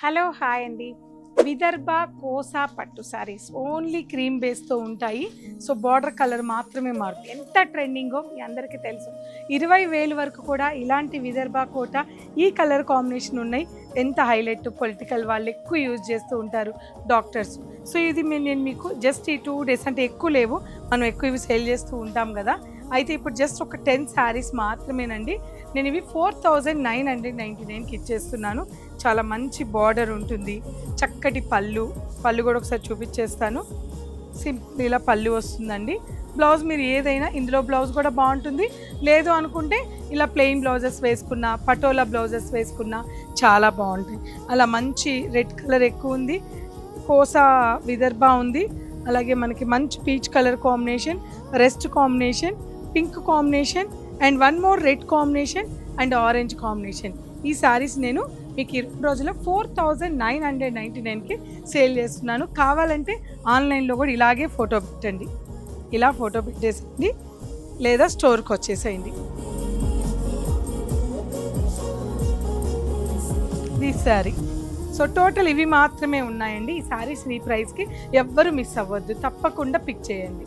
Hello hi అండి. విదర్భ కోసా పట్టు saris only cream బేస్తో ఉంటాయి. సో బార్డర్ కలర్ మాత్రమే మారుతుంది. ఎంత ట్రెండింగో మీ అందరికీ తెలుసు. 20,000 వరకు కూడా ఇలాంటి విదర్భ కోట ఈ కలర్ కాంబినేషన్ ఉన్నాయి. ఎంత హైలైట్, పొలిటికల్ వాళ్ళు ఎక్కువ యూజ్ చేస్తూ ఉంటారు, డాక్టర్స్. సో ఇది నేను మీకు జస్ట్ ఈ 2 days అంటే ఎక్కువ లేవు, మనం ఎక్కువ ఇవి సేల్ చేస్తూ ఉంటాం కదా. అయితే ఇప్పుడు జస్ట్ ఒక 10 శారీస్ మాత్రమేనండి. నేను ఇవి 4,999కి ఇచ్చేస్తున్నాను. చాలా మంచి బార్డర్ ఉంటుంది, చక్కటి పళ్ళు కూడా ఒకసారి చూపించేస్తాను. సింపుల్ ఇలా పళ్ళు వస్తుందండి. బ్లౌజ్ మీరు ఏదైనా, ఇందులో బ్లౌజ్ కూడా బాగుంటుంది, లేదు అనుకుంటే ఇలా ప్లెయిన్ బ్లౌజెస్ వేసుకున్నా, పటోలా బ్లౌజెస్ వేసుకున్నా చాలా బాగుంటాయి. అలా మంచి రెడ్ కలర్ ఎక్కువ ఉంది, కోసా విదర్భ ఉంది, అలాగే మనకి మంచి peach colour combination, rest combination, pink combination and one more red combination and orange combination. ఈ శారీస్ నేను మీకు 2 రోజుల్లో 4,999కి సేల్ చేస్తున్నాను. కావాలంటే ఆన్లైన్లో కూడా ఇలాగే ఫోటో పెట్టండి, ఇలా ఫోటో పెట్టేసేయండి, లేదా స్టోర్కి వచ్చేసేయండి. ఈ శారీ సో టోటల్ ఇవి మాత్రమే ఉన్నాయండి. ఈ శారీస్ ఈ ప్రైస్కి ఎవ్వరు మిస్ అవ్వద్దు, తప్పకుండా పిక్ చేయండి.